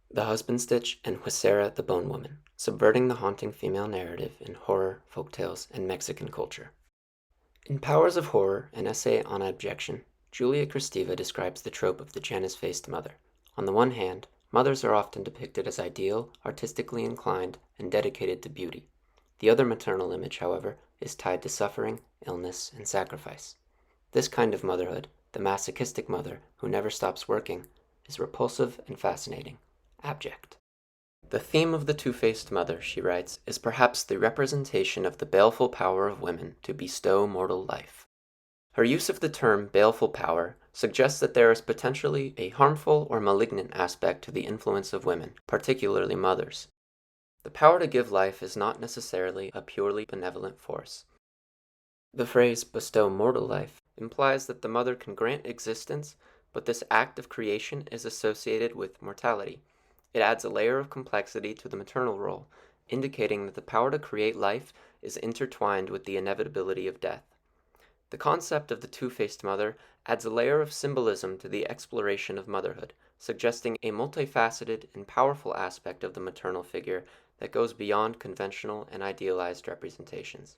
The Husband Stitch, and Huesera the Bone Woman, subverting the haunting female narrative in horror, folktales, and Mexican culture. In Powers of Horror, an essay on abjection, Julia Kristeva describes the trope of the Janus-faced mother. On the one hand, mothers are often depicted as ideal, artistically inclined, and dedicated to beauty. The other maternal image, however, is tied to suffering, illness, and sacrifice. This kind of motherhood, the masochistic mother who never stops working, is repulsive and fascinating. Abject. The theme of the two-faced mother, she writes, is perhaps the representation of the baleful power of women to bestow mortal life. Her use of the term baleful power suggests that there is potentially a harmful or malignant aspect to the influence of women, particularly mothers. The power to give life is not necessarily a purely benevolent force. The phrase bestow mortal life implies that the mother can grant existence, but this act of creation is associated with mortality. It adds a layer of complexity to the maternal role, indicating that the power to create life is intertwined with the inevitability of death. The concept of the two-faced mother adds a layer of symbolism to the exploration of motherhood, suggesting a multifaceted and powerful aspect of the maternal figure that goes beyond conventional and idealized representations.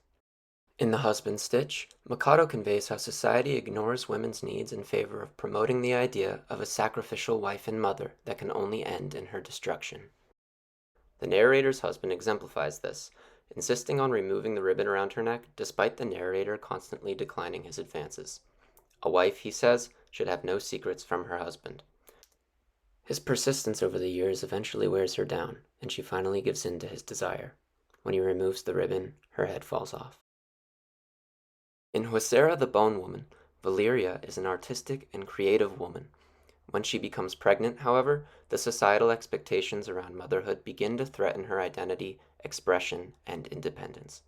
In The Husband Stitch, Mikado conveys how society ignores women's needs in favor of promoting the idea of a sacrificial wife and mother that can only end in her destruction. The narrator's husband exemplifies this, insisting on removing the ribbon around her neck despite the narrator constantly declining his advances. A wife, he says, should have no secrets from her husband. His persistence over the years eventually wears her down, and she finally gives in to his desire. When he removes the ribbon, her head falls off. In Huesera the Bone Woman, Valeria is an artistic and creative woman. When she becomes pregnant, however, the societal expectations around motherhood begin to threaten her identity, expression, and independence.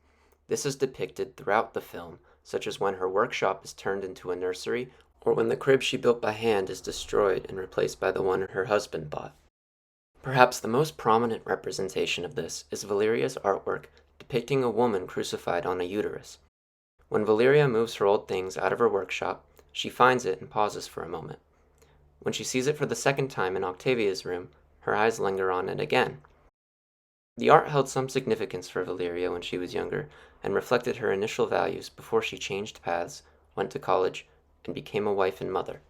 This is depicted throughout the film, such as when her workshop is turned into a nursery, or when the crib she built by hand is destroyed and replaced by the one her husband bought. Perhaps the most prominent representation of this is Valeria's artwork depicting a woman crucified on a uterus. When Valeria moves her old things out of her workshop, she finds it and pauses for a moment. When she sees it for the second time in Octavia's room, her eyes linger on it again. The art held some significance for Valeria when she was younger and reflected her initial values before she changed paths, went to college, and became a wife and mother.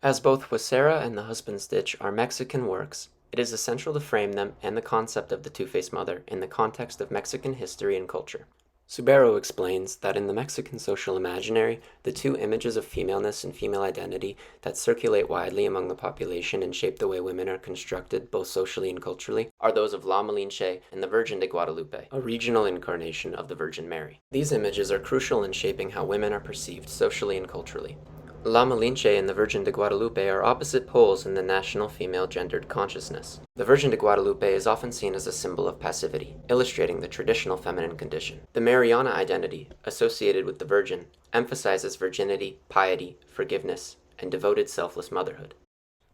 As both Huesera and The Husband Stitch are Mexican works, it is essential to frame them and the concept of the two-faced mother in the context of Mexican history and culture. Subero explains that in the Mexican social imaginary, the two images of femaleness and female identity that circulate widely among the population and shape the way women are constructed both socially and culturally are those of La Malinche and the Virgin de Guadalupe, a regional incarnation of the Virgin Mary. These images are crucial in shaping how women are perceived socially and culturally. La Malinche and the Virgin de Guadalupe are opposite poles in the national female gendered consciousness. The Virgin de Guadalupe is often seen as a symbol of passivity, illustrating the traditional feminine condition. The Mariana identity, associated with the Virgin, emphasizes virginity, piety, forgiveness, and devoted selfless motherhood.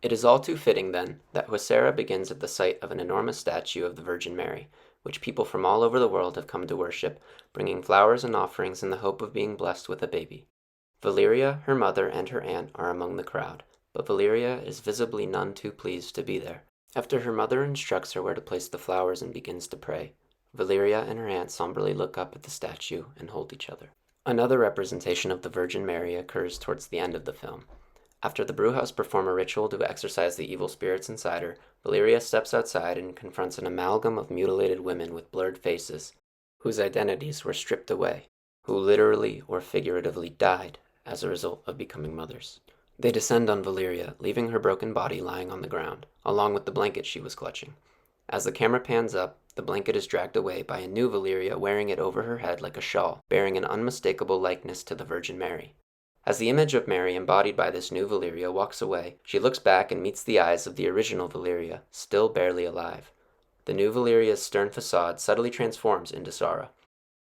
It is all too fitting, then, that Huesera begins at the site of an enormous statue of the Virgin Mary, which people from all over the world have come to worship, bringing flowers and offerings in the hope of being blessed with a baby. Valeria, her mother, and her aunt are among the crowd, but Valeria is visibly none too pleased to be there. After her mother instructs her where to place the flowers and begins to pray, Valeria and her aunt somberly look up at the statue and hold each other. Another representation of the Virgin Mary occurs towards the end of the film. After the brewhouse perform a ritual to exorcise the evil spirits inside her, Valeria steps outside and confronts an amalgam of mutilated women with blurred faces, whose identities were stripped away, who literally or figuratively died as a result of becoming mothers. They descend on Valeria, leaving her broken body lying on the ground, along with the blanket she was clutching. As the camera pans up, the blanket is dragged away by a new Valeria wearing it over her head like a shawl, bearing an unmistakable likeness to the Virgin Mary. As the image of Mary embodied by this new Valeria walks away, she looks back and meets the eyes of the original Valeria, still barely alive. The new Valeria's stern facade subtly transforms into sorrow.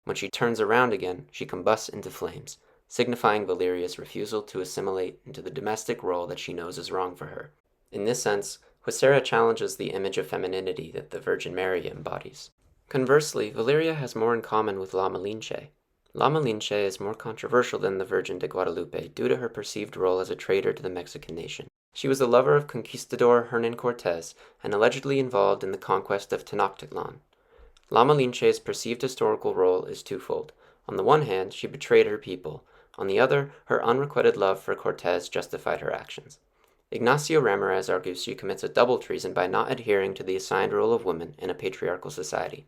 When she turns around again, she combusts into flames, signifying Valeria's refusal to assimilate into the domestic role that she knows is wrong for her. In this sense, Huesera challenges the image of femininity that the Virgin Mary embodies. Conversely, Valeria has more in common with La Malinche. La Malinche is more controversial than the Virgin de Guadalupe due to her perceived role as a traitor to the Mexican nation. She was the lover of conquistador Hernan Cortes and allegedly involved in the conquest of Tenochtitlan. La Malinche's perceived historical role is twofold. On the one hand, she betrayed her people. On the other, her unrequited love for Cortes justified her actions. Ignacio Ramirez argues she commits a double treason by not adhering to the assigned role of women in a patriarchal society.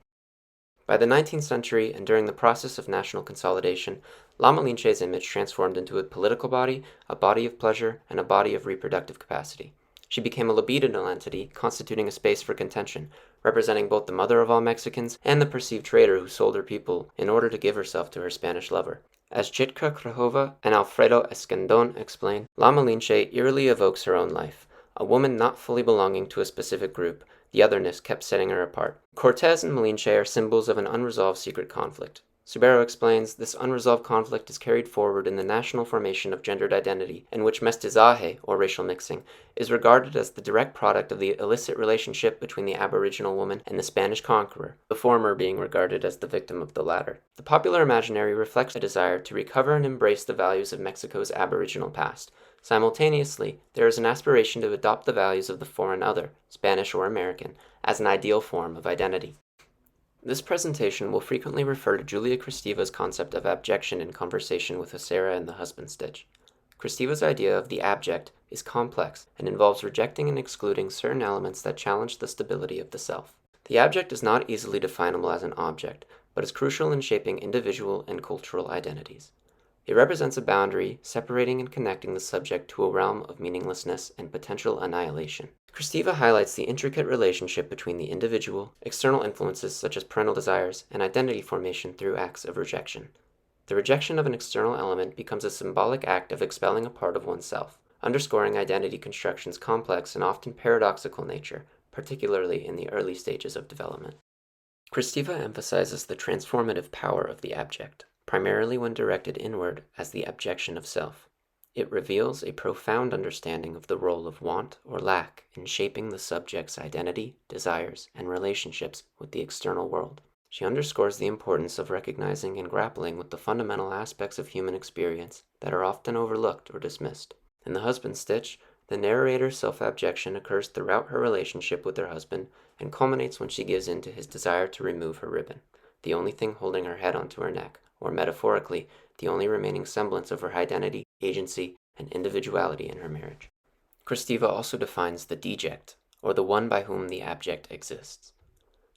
By the 19th century, and during the process of national consolidation, La Malinche's image transformed into a political body, a body of pleasure, and a body of reproductive capacity. She became a libidinal entity, constituting a space for contention, representing both the mother of all Mexicans and the perceived traitor who sold her people in order to give herself to her Spanish lover. As Chitka Krajova and Alfredo Escandon explain, La Malinche eerily evokes her own life, a woman not fully belonging to a specific group. The otherness kept setting her apart. Cortes and Malinche are symbols of an unresolved secret conflict. Subero explains, this unresolved conflict is carried forward in the national formation of gendered identity, in which mestizaje, or racial mixing, is regarded as the direct product of the illicit relationship between the Aboriginal woman and the Spanish conqueror, the former being regarded as the victim of the latter. The popular imaginary reflects a desire to recover and embrace the values of Mexico's Aboriginal past. Simultaneously, there is an aspiration to adopt the values of the foreign other, Spanish or American, as an ideal form of identity. This presentation will frequently refer to Julia Kristeva's concept of abjection in conversation with Huesera and the husband stitch. Kristeva's idea of the abject is complex and involves rejecting and excluding certain elements that challenge the stability of the self. The abject is not easily definable as an object, but is crucial in shaping individual and cultural identities. It represents a boundary separating and connecting the subject to a realm of meaninglessness and potential annihilation. Kristeva highlights the intricate relationship between the individual, external influences such as parental desires, and identity formation through acts of rejection. The rejection of an external element becomes a symbolic act of expelling a part of oneself, underscoring identity construction's complex and often paradoxical nature, particularly in the early stages of development. Kristeva emphasizes the transformative power of the abject, primarily when directed inward as the abjection of self. It reveals a profound understanding of the role of want or lack in shaping the subject's identity, desires, and relationships with the external world. She underscores the importance of recognizing and grappling with the fundamental aspects of human experience that are often overlooked or dismissed. In The Husband Stitch, the narrator's self-abjection occurs throughout her relationship with her husband and culminates when she gives in to his desire to remove her ribbon, the only thing holding her head onto her neck, or metaphorically, the only remaining semblance of her identity, agency, and individuality in her marriage. Kristeva also defines the deject, or the one by whom the abject exists.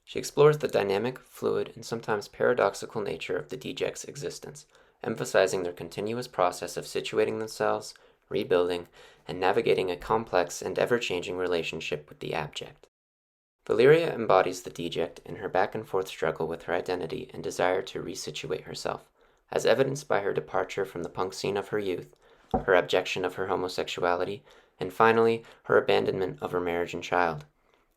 She explores the dynamic, fluid, and sometimes paradoxical nature of the deject's existence, emphasizing their continuous process of situating themselves, rebuilding, and navigating a complex and ever-changing relationship with the abject. Valeria embodies the deject in her back-and-forth struggle with her identity and desire to resituate herself, as evidenced by her departure from the punk scene of her youth, her abjection of her homosexuality, and finally, her abandonment of her marriage and child.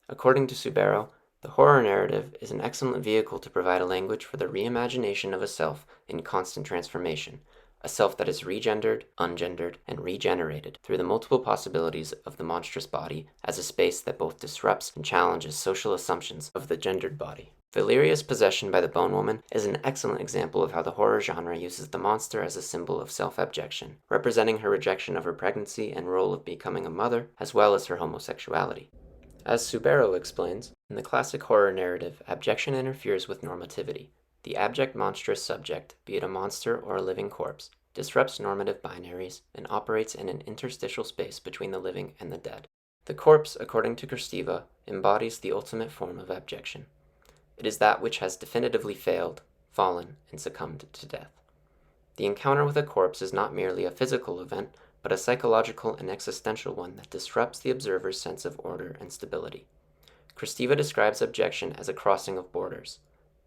According to Subero, the horror narrative is an excellent vehicle to provide a language for the reimagination of a self in constant transformation, a self that is regendered, ungendered, and regenerated through the multiple possibilities of the monstrous body as a space that both disrupts and challenges social assumptions of the gendered body. Valeria's possession by the Bone Woman is an excellent example of how the horror genre uses the monster as a symbol of self-abjection, representing her rejection of her pregnancy and role of becoming a mother, as well as her homosexuality. As Subero explains, in the classic horror narrative, abjection interferes with normativity. The abject monstrous subject, be it a monster or a living corpse, disrupts normative binaries and operates in an interstitial space between the living and the dead. The corpse, according to Kristeva, embodies the ultimate form of abjection. It is that which has definitively failed, fallen, and succumbed to death. The encounter with a corpse is not merely a physical event, but a psychological and existential one that disrupts the observer's sense of order and stability. Kristeva describes abjection as a crossing of borders.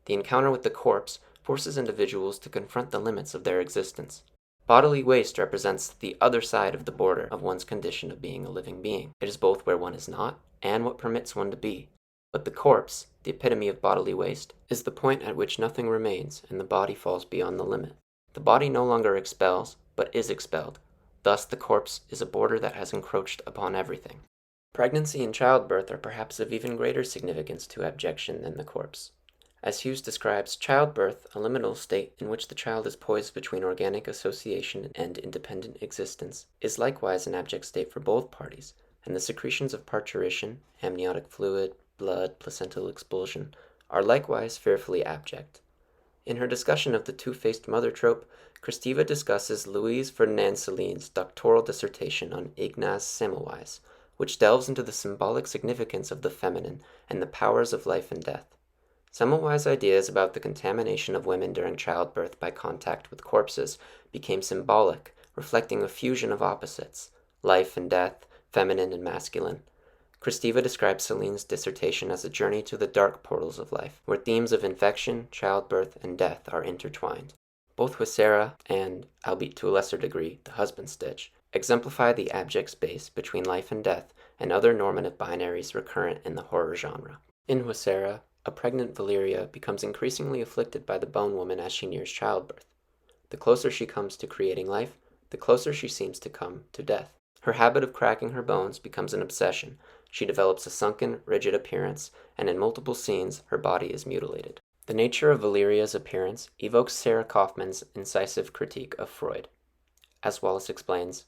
The encounter with the corpse forces individuals to confront the limits of their existence. Bodily waste represents the other side of the border of one's condition of being a living being. It is both where one is not and what permits one to be. But the corpse, the epitome of bodily waste, is the point at which nothing remains and the body falls beyond the limit. The body no longer expels, but is expelled. Thus, the corpse is a border that has encroached upon everything. Pregnancy and childbirth are perhaps of even greater significance to abjection than the corpse. As Hughes describes, childbirth, a liminal state in which the child is poised between organic association and independent existence, is likewise an abject state for both parties, and the secretions of parturition, amniotic fluid, blood, placental expulsion, are likewise fearfully abject. In her discussion of the two-faced mother trope, Kristeva discusses Louise Ferdinand Celine's doctoral dissertation on Ignaz Semmelweis, which delves into the symbolic significance of the feminine and the powers of life and death. Semmelweis' ideas about the contamination of women during childbirth by contact with corpses became symbolic, reflecting a fusion of opposites, life and death, feminine and masculine. Kristeva describes Celine's dissertation as a journey to the dark portals of life, where themes of infection, childbirth, and death are intertwined. Both Huesera and, albeit to a lesser degree, the husband stitch, exemplify the abject space between life and death and other normative binaries recurrent in the horror genre. In Huesera, a pregnant Valeria becomes increasingly afflicted by the bone woman as she nears childbirth. The closer she comes to creating life, the closer she seems to come to death. Her habit of cracking her bones becomes an obsession. She develops a sunken, rigid appearance, and in multiple scenes, her body is mutilated. The nature of Valeria's appearance evokes Sarah Kaufman's incisive critique of Freud. As Wallace explains,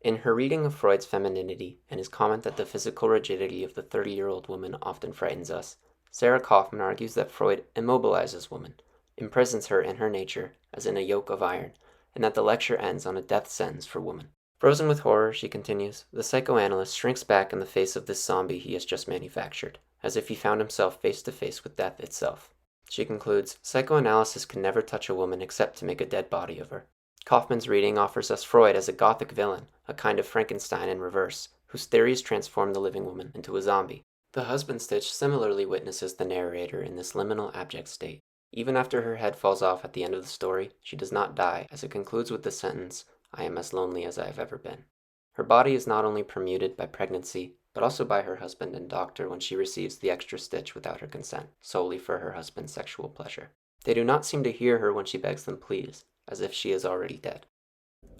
in her reading of Freud's femininity and his comment that the physical rigidity of the 30-year-old woman often frightens us, Sarah Kaufman argues that Freud immobilizes woman, imprisons her in her nature as in a yoke of iron, and that the lecture ends on a death sentence for woman. Frozen with horror, she continues, the psychoanalyst shrinks back in the face of this zombie he has just manufactured, as if he found himself face to face with death itself. She concludes, psychoanalysis can never touch a woman except to make a dead body of her. Kaufman's reading offers us Freud as a gothic villain, a kind of Frankenstein in reverse, whose theories transform the living woman into a zombie. The husband stitch similarly witnesses the narrator in this liminal abject state. Even after her head falls off at the end of the story, she does not die, as it concludes with the sentence, I am as lonely as I have ever been. Her body is not only permuted by pregnancy, but also by her husband and doctor when she receives the extra stitch without her consent, solely for her husband's sexual pleasure. They do not seem to hear her when she begs them please, as if she is already dead.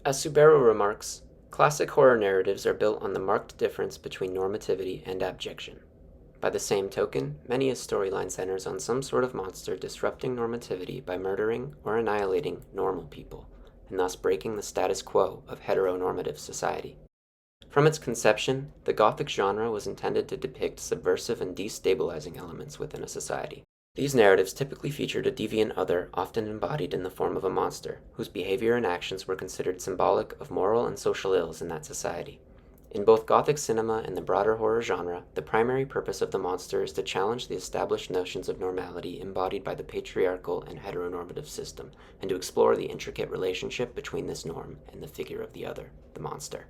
As Subaru remarks, classic horror narratives are built on the marked difference between normativity and abjection. By the same token, many a storyline centers on some sort of monster disrupting normativity by murdering or annihilating normal people, and thus breaking the status quo of heteronormative society. From its conception, the Gothic genre was intended to depict subversive and destabilizing elements within a society. These narratives typically featured a deviant other, often embodied in the form of a monster, whose behavior and actions were considered symbolic of moral and social ills in that society. In both Gothic cinema and the broader horror genre, the primary purpose of the monster is to challenge the established notions of normality embodied by the patriarchal and heteronormative system, and to explore the intricate relationship between this norm and the figure of the other, the monster.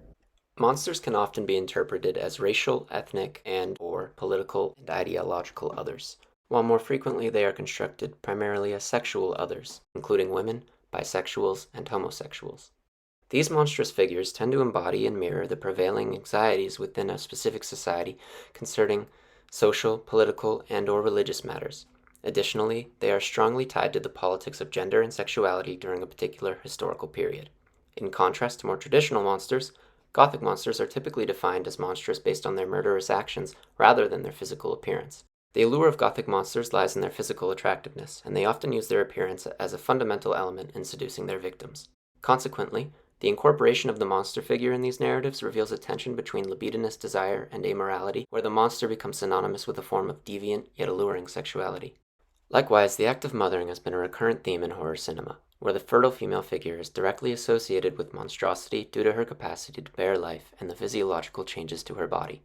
Monsters can often be interpreted as racial, ethnic, and/or political and ideological others, while more frequently they are constructed primarily as sexual others, including women, bisexuals, and homosexuals. These monstrous figures tend to embody and mirror the prevailing anxieties within a specific society concerning social, political, and/or religious matters. Additionally, they are strongly tied to the politics of gender and sexuality during a particular historical period. In contrast to more traditional monsters, Gothic monsters are typically defined as monstrous based on their murderous actions rather than their physical appearance. The allure of Gothic monsters lies in their physical attractiveness, and they often use their appearance as a fundamental element in seducing their victims. Consequently, the incorporation of the monster figure in these narratives reveals a tension between libidinous desire and amorality, where the monster becomes synonymous with a form of deviant yet alluring sexuality. Likewise, the act of mothering has been a recurrent theme in horror cinema, where the fertile female figure is directly associated with monstrosity due to her capacity to bear life and the physiological changes to her body.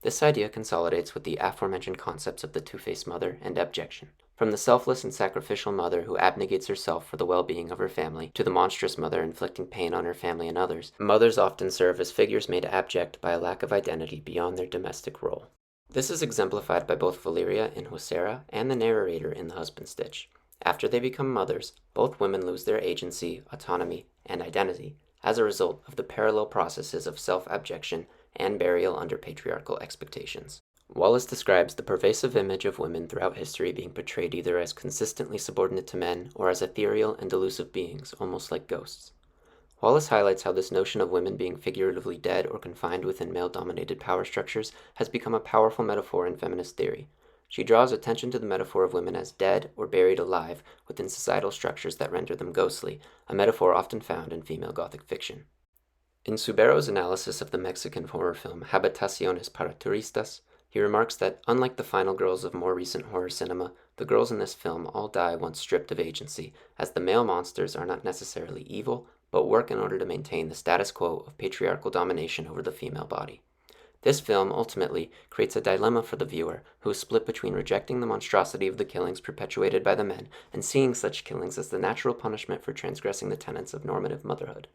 This idea consolidates with the aforementioned concepts of the two-faced mother and abjection. From the selfless and sacrificial mother who abnegates herself for the well-being of her family, to the monstrous mother inflicting pain on her family and others, mothers often serve as figures made abject by a lack of identity beyond their domestic role. This is exemplified by both Valeria in Huesera and the narrator in The Husband Stitch. After they become mothers, both women lose their agency, autonomy, and identity as a result of the parallel processes of self-abjection and burial under patriarchal expectations. Wallace describes the pervasive image of women throughout history being portrayed either as consistently subordinate to men or as ethereal and elusive beings, almost like ghosts. Wallace highlights how this notion of women being figuratively dead or confined within male-dominated power structures has become a powerful metaphor in feminist theory. She draws attention to the metaphor of women as dead or buried alive within societal structures that render them ghostly, a metaphor often found in female Gothic fiction. In Subero's analysis of the Mexican horror film Habitaciones para Turistas, he remarks that, unlike the final girls of more recent horror cinema, the girls in this film all die once stripped of agency, as the male monsters are not necessarily evil, but work in order to maintain the status quo of patriarchal domination over the female body. This film ultimately creates a dilemma for the viewer, who is split between rejecting the monstrosity of the killings perpetuated by the men and seeing such killings as the natural punishment for transgressing the tenets of normative motherhood.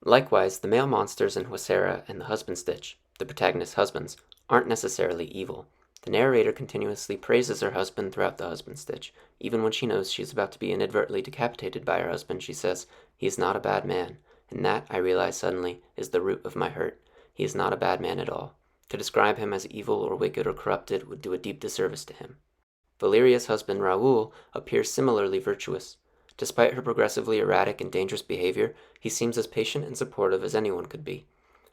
Likewise, the male monsters in Huesera and the husband stitch, the protagonist's husbands, aren't necessarily evil. The narrator continuously praises her husband throughout the husband stitch. Even when she knows she is about to be inadvertently decapitated by her husband, she says, "He is not a bad man." And that, I realize suddenly, is the root of my hurt. He is not a bad man at all. To describe him as evil or wicked or corrupted would do a deep disservice to him. Valeria's husband Raoul appears similarly virtuous. Despite her progressively erratic and dangerous behavior, he seems as patient and supportive as anyone could be.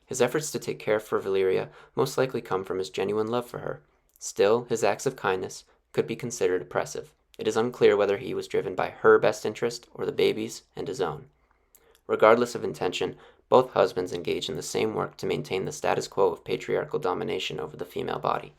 His efforts to take care for Valeria most likely come from his genuine love for her. Still, his acts of kindness could be considered oppressive. It is unclear whether he was driven by her best interest or the baby's and his own. Regardless of intention, both husbands engage in the same work to maintain the status quo of patriarchal domination over the female body.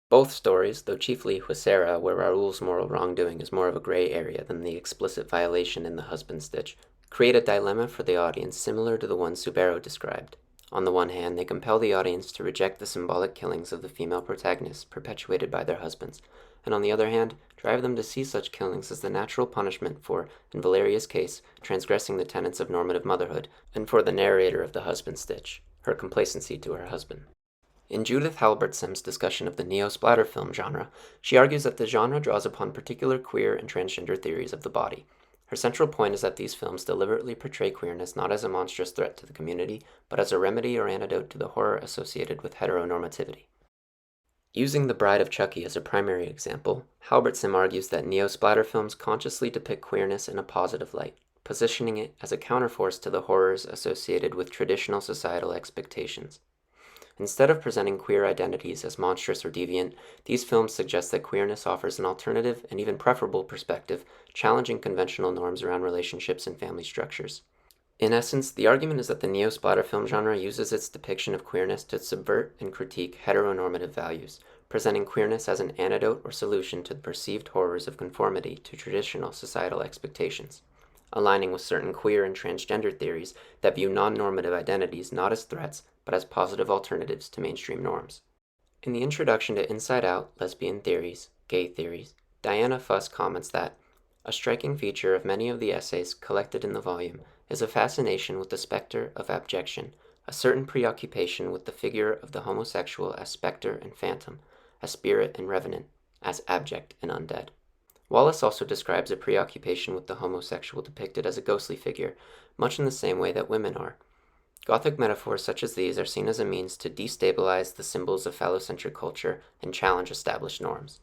Both stories, though chiefly Huesera, where Raoul's moral wrongdoing is more of a gray area than the explicit violation in the husband stitch, create a dilemma for the audience similar to the one Subero described. On the one hand, they compel the audience to reject the symbolic killings of the female protagonists perpetuated by their husbands, and on the other hand, drive them to see such killings as the natural punishment for, in Valeria's case, transgressing the tenets of normative motherhood, and for the narrator of the husband stitch, her complacency to her husband. In Judith Halbertsem's discussion of the neo-splatter film genre, she argues that the genre draws upon particular queer and transgender theories of the body. Her central point is that these films deliberately portray queerness not as a monstrous threat to the community, but as a remedy or antidote to the horror associated with heteronormativity. Using The Bride of Chucky as a primary example, Halbertsem argues that neo-splatter films consciously depict queerness in a positive light, positioning it as a counterforce to the horrors associated with traditional societal expectations. Instead of presenting queer identities as monstrous or deviant, these films suggest that queerness offers an alternative and even preferable perspective, challenging conventional norms around relationships and family structures. In essence, the argument is that the neo-splatter film genre uses its depiction of queerness to subvert and critique heteronormative values, presenting queerness as an antidote or solution to the perceived horrors of conformity to traditional societal expectations, aligning with certain queer and transgender theories that view non-normative identities not as threats, but as positive alternatives to mainstream norms. In the introduction to Inside Out, Lesbian Theories, Gay Theories, Diana Fuss comments that a striking feature of many of the essays collected in the volume is a fascination with the specter of abjection, a certain preoccupation with the figure of the homosexual as specter and phantom, as spirit and revenant, as abject and undead. Wallace also describes a preoccupation with the homosexual depicted as a ghostly figure, much in the same way that women are. Gothic metaphors such as these are seen as a means to destabilize the symbols of phallocentric culture and challenge established norms.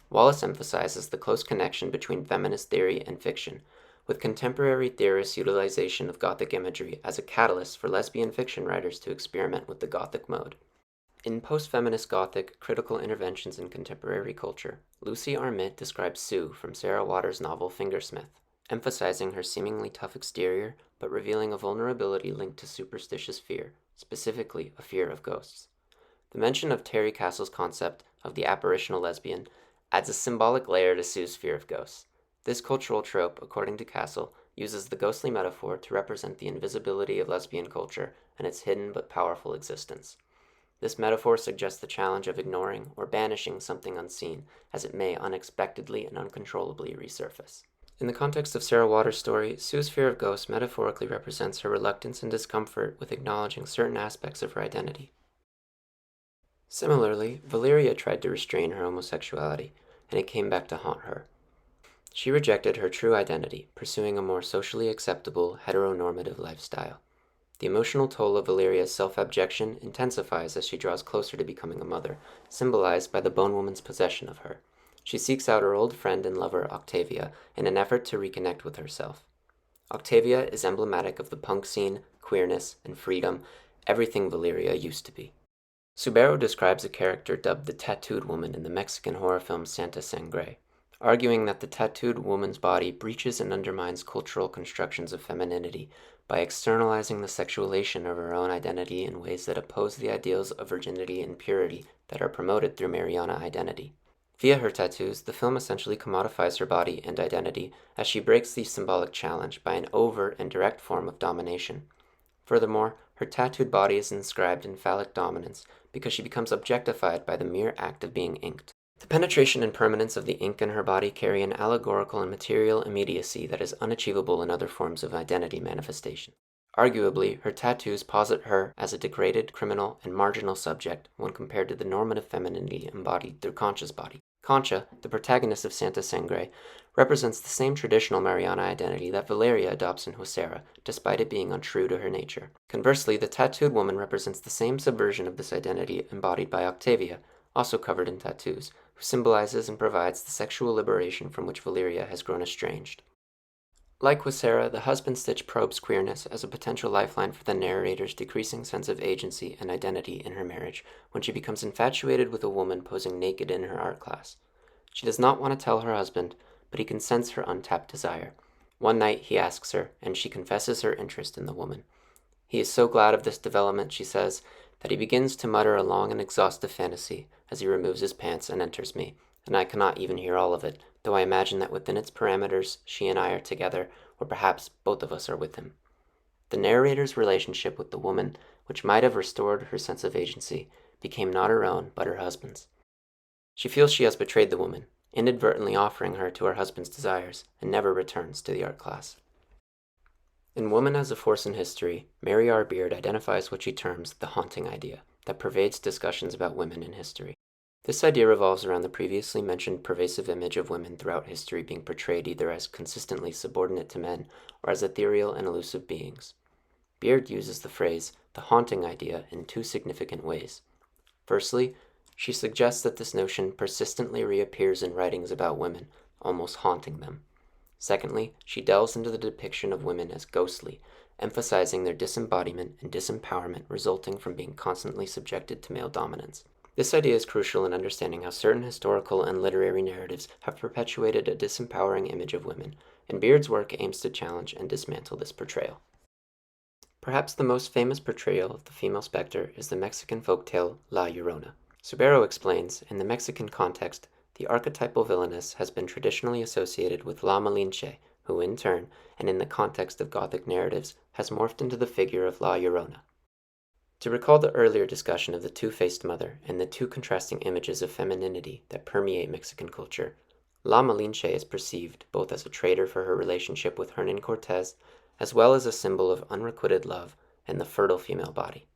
Wallace emphasizes the close connection between feminist theory and fiction, with contemporary theorists' utilization of Gothic imagery as a catalyst for lesbian fiction writers to experiment with the Gothic mode. In Post-Feminist Gothic, Critical Interventions in Contemporary Culture, Lucy Armitt describes Sue from Sarah Waters' novel Fingersmith, emphasizing her seemingly tough exterior, but revealing a vulnerability linked to superstitious fear, specifically a fear of ghosts. The mention of Terry Castle's concept of the apparitional lesbian adds a symbolic layer to Sue's fear of ghosts. This cultural trope, according to Castle, uses the ghostly metaphor to represent the invisibility of lesbian culture and its hidden but powerful existence. This metaphor suggests the challenge of ignoring or banishing something unseen, as it may unexpectedly and uncontrollably resurface. In the context of Sarah Waters' story, Sue's fear of ghosts metaphorically represents her reluctance and discomfort with acknowledging certain aspects of her identity. Similarly, Valeria tried to restrain her homosexuality, and it came back to haunt her. She rejected her true identity, pursuing a more socially acceptable, heteronormative lifestyle. The emotional toll of Valeria's self-abjection intensifies as she draws closer to becoming a mother, symbolized by the bone woman's possession of her. She seeks out her old friend and lover, Octavia, in an effort to reconnect with herself. Octavia is emblematic of the punk scene, queerness, and freedom, everything Valeria used to be. Subero describes a character dubbed the Tattooed Woman in the Mexican horror film Santa Sangre, arguing that the tattooed woman's body breaches and undermines cultural constructions of femininity by externalizing the sexualization of her own identity in ways that oppose the ideals of virginity and purity that are promoted through Mariana identity. Via her tattoos, the film essentially commodifies her body and identity as she breaks the symbolic challenge by an overt and direct form of domination. Furthermore, her tattooed body is inscribed in phallic dominance because she becomes objectified by the mere act of being inked. The penetration and permanence of the ink in her body carry an allegorical and material immediacy that is unachievable in other forms of identity manifestation. Arguably, her tattoos posit her as a degraded, criminal, and marginal subject when compared to the normative femininity embodied through Concha's body. Concha, the protagonist of Santa Sangre, represents the same traditional Mariana identity that Valeria adopts in Huesera, despite it being untrue to her nature. Conversely, the tattooed woman represents the same subversion of this identity embodied by Octavia, also covered in tattoos, who symbolizes and provides the sexual liberation from which Valeria has grown estranged. Like Huesera, the husband stitch probes queerness as a potential lifeline for the narrator's decreasing sense of agency and identity in her marriage when she becomes infatuated with a woman posing naked in her art class. She does not want to tell her husband, but he can sense her untapped desire. One night he asks her, and she confesses her interest in the woman. He is so glad of this development, she says, that he begins to mutter a long and exhaustive fantasy as he removes his pants and enters me, and I cannot even hear all of it, though I imagine that within its parameters she and I are together, or perhaps both of us are with him. The narrator's relationship with the woman, which might have restored her sense of agency, became not her own, but her husband's. She feels she has betrayed the woman, inadvertently offering her to her husband's desires, and never returns to the art class. In Woman as a Force in History, Mary R. Beard identifies what she terms the haunting idea that pervades discussions about women in history. This idea revolves around the previously mentioned pervasive image of women throughout history being portrayed either as consistently subordinate to men or as ethereal and elusive beings. Beard uses the phrase, the haunting idea, in two significant ways. Firstly, she suggests that this notion persistently reappears in writings about women, almost haunting them. Secondly, she delves into the depiction of women as ghostly, emphasizing their disembodiment and disempowerment resulting from being constantly subjected to male dominance. This idea is crucial in understanding how certain historical and literary narratives have perpetuated a disempowering image of women, and Beard's work aims to challenge and dismantle this portrayal. Perhaps the most famous portrayal of the female specter is the Mexican folktale La Llorona. Subero explains, in the Mexican context, the archetypal villainess has been traditionally associated with La Malinche, who in turn, and in the context of Gothic narratives, has morphed into the figure of La Llorona. To recall the earlier discussion of the two-faced mother and the two contrasting images of femininity that permeate Mexican culture, La Malinche is perceived both as a traitor for her relationship with Hernan Cortez, as well as a symbol of unrequited love and the fertile female body.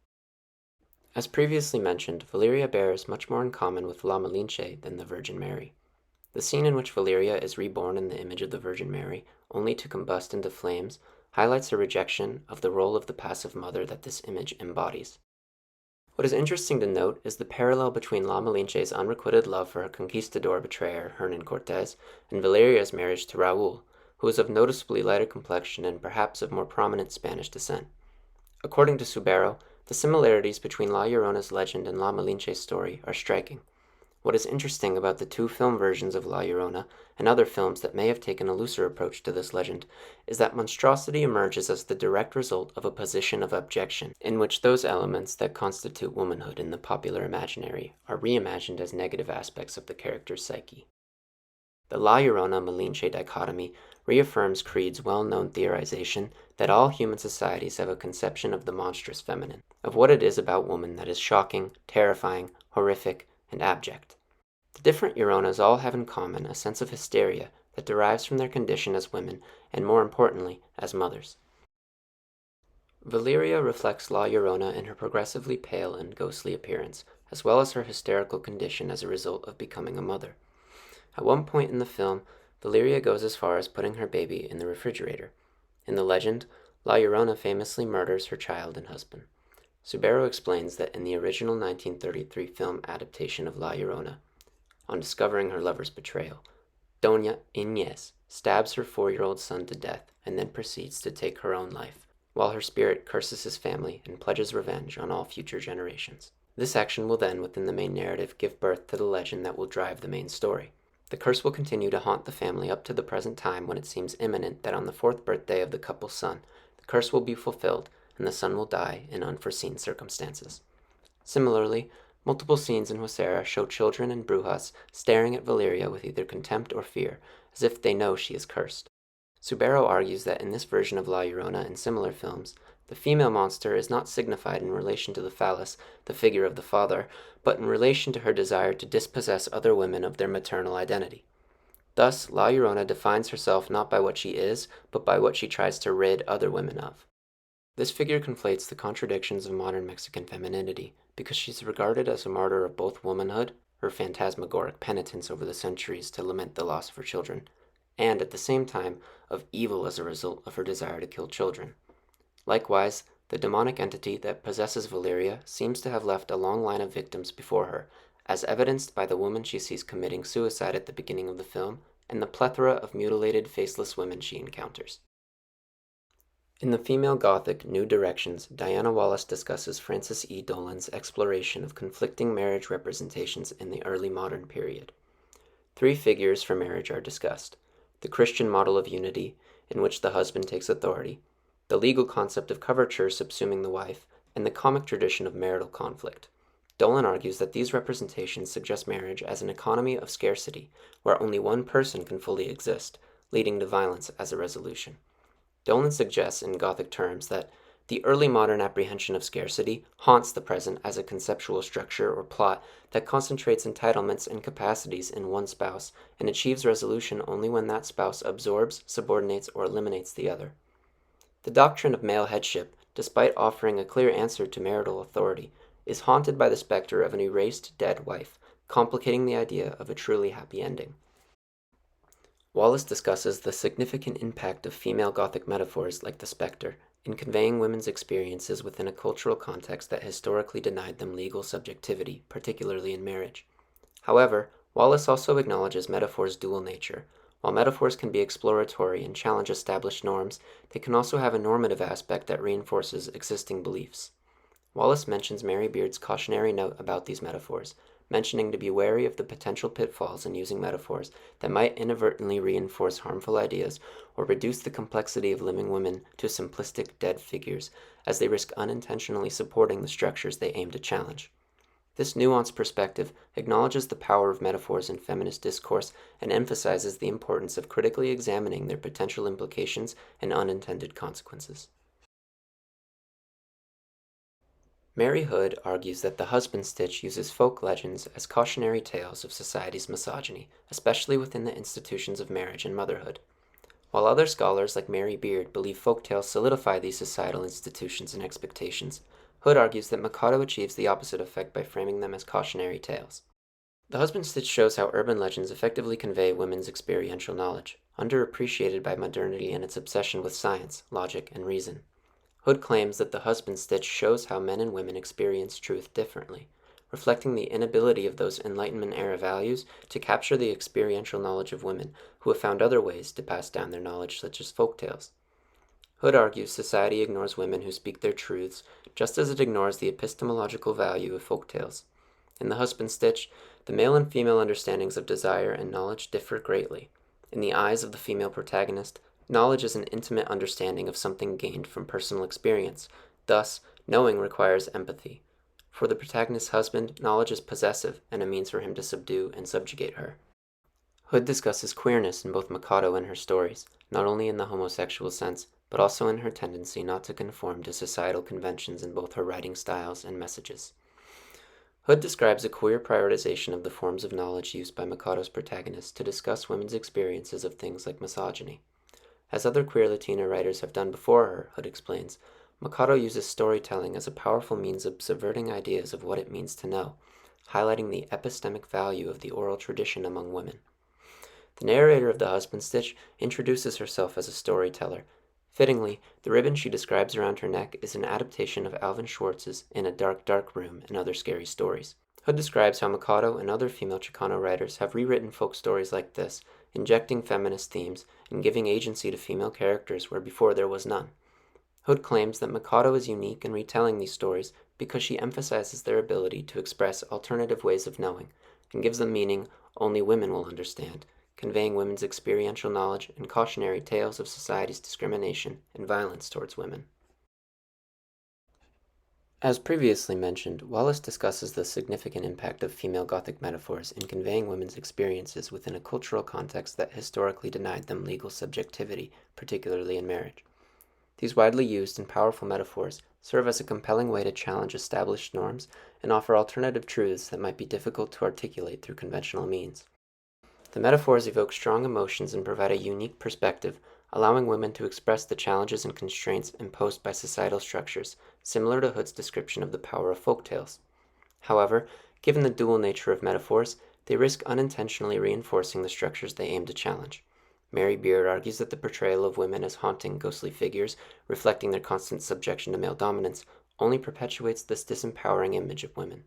As previously mentioned, Valeria bears much more in common with La Malinche than the Virgin Mary. The scene in which Valeria is reborn in the image of the Virgin Mary, only to combust into flames, highlights a rejection of the role of the passive mother that this image embodies. What is interesting to note is the parallel between La Malinche's unrequited love for her conquistador betrayer, Hernan Cortez, and Valeria's marriage to Raúl, who is of noticeably lighter complexion and perhaps of more prominent Spanish descent. According to Subero, the similarities between La Llorona's legend and La Malinche's story are striking. What is interesting about the two film versions of La Llorona and other films that may have taken a looser approach to this legend is that monstrosity emerges as the direct result of a position of abjection, in which those elements that constitute womanhood in the popular imaginary are reimagined as negative aspects of the character's psyche. The La Llorona-Malinche dichotomy reaffirms Creed's well-known theorization that all human societies have a conception of the monstrous feminine, of what it is about woman that is shocking, terrifying, horrific, and abject. The different Lloronas all have in common a sense of hysteria that derives from their condition as women and, more importantly, as mothers. Valeria reflects La Llorona in her progressively pale and ghostly appearance, as well as her hysterical condition as a result of becoming a mother. At one point in the film, Valeria goes as far as putting her baby in the refrigerator. In the legend, La Llorona famously murders her child and husband. Subero explains that in the original 1933 film adaptation of La Llorona, on discovering her lover's betrayal, Doña Inés stabs her 4-year-old son to death and then proceeds to take her own life, while her spirit curses his family and pledges revenge on all future generations. This action will then, within the main narrative, give birth to the legend that will drive the main story. The curse will continue to haunt the family up to the present time when it seems imminent that on the 4th birthday of the couple's son, the curse will be fulfilled and the son will die in unforeseen circumstances. Similarly, multiple scenes in Huesera show children and brujas staring at Valeria with either contempt or fear, as if they know she is cursed. Subero argues that in this version of La Llorona and similar films, the female monster is not signified in relation to the phallus, the figure of the father, but in relation to her desire to dispossess other women of their maternal identity. Thus, La Llorona defines herself not by what she is, but by what she tries to rid other women of. This figure conflates the contradictions of modern Mexican femininity, because she's regarded as a martyr of both womanhood, her phantasmagoric penitence over the centuries to lament the loss of her children, and at the same time of evil as a result of her desire to kill children. Likewise, the demonic entity that possesses Valeria seems to have left a long line of victims before her, as evidenced by the woman she sees committing suicide at the beginning of the film and the plethora of mutilated, faceless women she encounters. In the female Gothic New Directions, Diana Wallace discusses Frances E. Dolan's exploration of conflicting marriage representations in the early modern period. 3 figures for marriage are discussed: the Christian model of unity, in which the husband takes authority, the legal concept of coverture subsuming the wife, and the comic tradition of marital conflict. Dolan argues that these representations suggest marriage as an economy of scarcity, where only one person can fully exist, leading to violence as a resolution. Dolan suggests in Gothic terms that the early modern apprehension of scarcity haunts the present as a conceptual structure or plot that concentrates entitlements and capacities in one spouse and achieves resolution only when that spouse absorbs, subordinates, or eliminates the other. The doctrine of male headship, despite offering a clear answer to marital authority, is haunted by the specter of an erased dead wife, complicating the idea of a truly happy ending. Wallace discusses the significant impact of female Gothic metaphors like the specter in conveying women's experiences within a cultural context that historically denied them legal subjectivity, particularly in marriage. However, Wallace also acknowledges metaphors' dual nature. While metaphors can be exploratory and challenge established norms, they can also have a normative aspect that reinforces existing beliefs. Wallace mentions Mary Beard's cautionary note about these metaphors, mentioning to be wary of the potential pitfalls in using metaphors that might inadvertently reinforce harmful ideas or reduce the complexity of living women to simplistic dead figures, as they risk unintentionally supporting the structures they aim to challenge. This nuanced perspective acknowledges the power of metaphors in feminist discourse and emphasizes the importance of critically examining their potential implications and unintended consequences. Mary Hood argues that the husband stitch uses folk legends as cautionary tales of society's misogyny, especially within the institutions of marriage and motherhood. While other scholars like Mary Beard believe folk tales solidify these societal institutions and expectations, Hood argues that Mikado achieves the opposite effect by framing them as cautionary tales. The husband stitch shows how urban legends effectively convey women's experiential knowledge, underappreciated by modernity and its obsession with science, logic, and reason. Hood claims that the husband stitch shows how men and women experience truth differently, reflecting the inability of those Enlightenment-era values to capture the experiential knowledge of women who have found other ways to pass down their knowledge, such as folk tales. Hood argues society ignores women who speak their truths, just as it ignores the epistemological value of folk tales. In the husband stitch, the male and female understandings of desire and knowledge differ greatly. In the eyes of the female protagonist, knowledge is an intimate understanding of something gained from personal experience. Thus, knowing requires empathy. For the protagonist's husband, knowledge is possessive and a means for him to subdue and subjugate her. Hood discusses queerness in both Mikado and her stories, not only in the homosexual sense, but also in her tendency not to conform to societal conventions in both her writing styles and messages. Hood describes a queer prioritization of the forms of knowledge used by Mikado's protagonist to discuss women's experiences of things like misogyny. As other queer Latina writers have done before her, Hood explains, Mikado uses storytelling as a powerful means of subverting ideas of what it means to know, highlighting the epistemic value of the oral tradition among women. The narrator of the husband stitch introduces herself as a storyteller. Fittingly, the ribbon she describes around her neck is an adaptation of Alvin Schwartz's In a Dark, Dark Room and Other Scary Stories. Hood describes how Mikado and other female Chicano writers have rewritten folk stories like this, injecting feminist themes and giving agency to female characters where before there was none. Hood claims that Mikado is unique in retelling these stories because she emphasizes their ability to express alternative ways of knowing and gives them meaning only women will understand, conveying women's experiential knowledge and cautionary tales of society's discrimination and violence towards women. As previously mentioned, Wallace discusses the significant impact of female Gothic metaphors in conveying women's experiences within a cultural context that historically denied them legal subjectivity, particularly in marriage. These widely used and powerful metaphors serve as a compelling way to challenge established norms and offer alternative truths that might be difficult to articulate through conventional means. The metaphors evoke strong emotions and provide a unique perspective, allowing women to express the challenges and constraints imposed by societal structures, similar to Hood's description of the power of folktales. However, given the dual nature of metaphors, they risk unintentionally reinforcing the structures they aim to challenge. Mary Beard argues that the portrayal of women as haunting, ghostly figures, reflecting their constant subjection to male dominance, only perpetuates this disempowering image of women.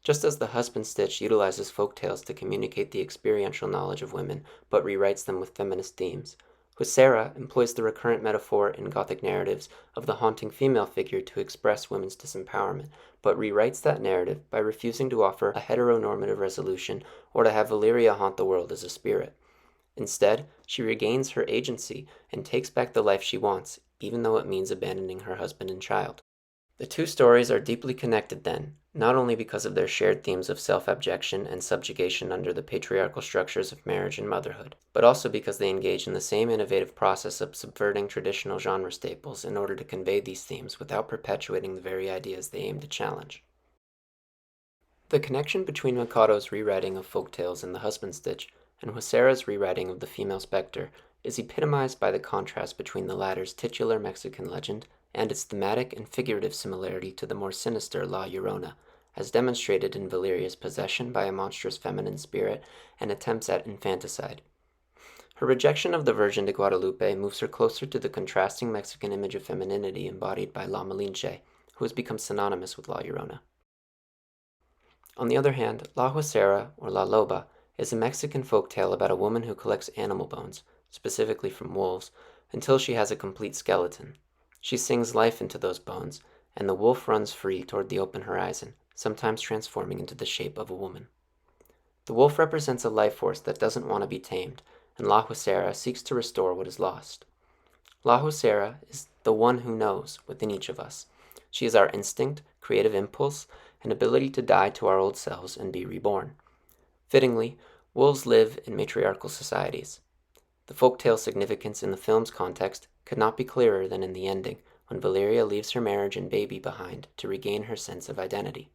Just as the husband stitch utilizes folktales to communicate the experiential knowledge of women, but rewrites them with feminist themes, Huesera employs the recurrent metaphor in Gothic narratives of the haunting female figure to express women's disempowerment, but rewrites that narrative by refusing to offer a heteronormative resolution or to have Valyria haunt the world as a spirit. Instead, she regains her agency and takes back the life she wants, even though it means abandoning her husband and child. The two stories are deeply connected then, not only because of their shared themes of self-abjection and subjugation under the patriarchal structures of marriage and motherhood, but also because they engage in the same innovative process of subverting traditional genre staples in order to convey these themes without perpetuating the very ideas they aim to challenge. The connection between Mikado's rewriting of folktales in The Husband Stitch and Huesera's rewriting of the female spectre is epitomized by the contrast between the latter's titular Mexican legend and its thematic and figurative similarity to the more sinister La Llorona, as demonstrated in Valyria's possession by a monstrous feminine spirit and attempts at infanticide. Her rejection of the Virgin de Guadalupe moves her closer to the contrasting Mexican image of femininity embodied by La Malinche, who has become synonymous with La Llorona. On the other hand, La Huesera, or La Loba, is a Mexican folktale about a woman who collects animal bones, specifically from wolves, until she has a complete skeleton. She sings life into those bones, and the wolf runs free toward the open horizon, sometimes transforming into the shape of a woman. The wolf represents a life force that doesn't want to be tamed, and La Huesera seeks to restore what is lost. La Huesera is the one who knows within each of us. She is our instinct, creative impulse, and ability to die to our old selves and be reborn. Fittingly, wolves live in matriarchal societies. The folktale significance in the film's context could not be clearer than in the ending, when Valyria leaves her marriage and baby behind to regain her sense of identity.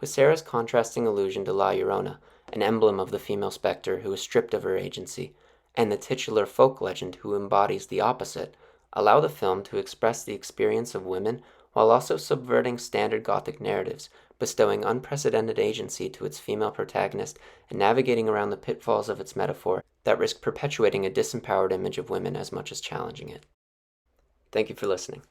Huesera's contrasting allusion to La Llorona, an emblem of the female spectre who is stripped of her agency, and the titular folk legend who embodies the opposite, allow the film to express the experience of women while also subverting standard Gothic narratives, bestowing unprecedented agency to its female protagonist and navigating around the pitfalls of its metaphor that risk perpetuating a disempowered image of women as much as challenging it. Thank you for listening.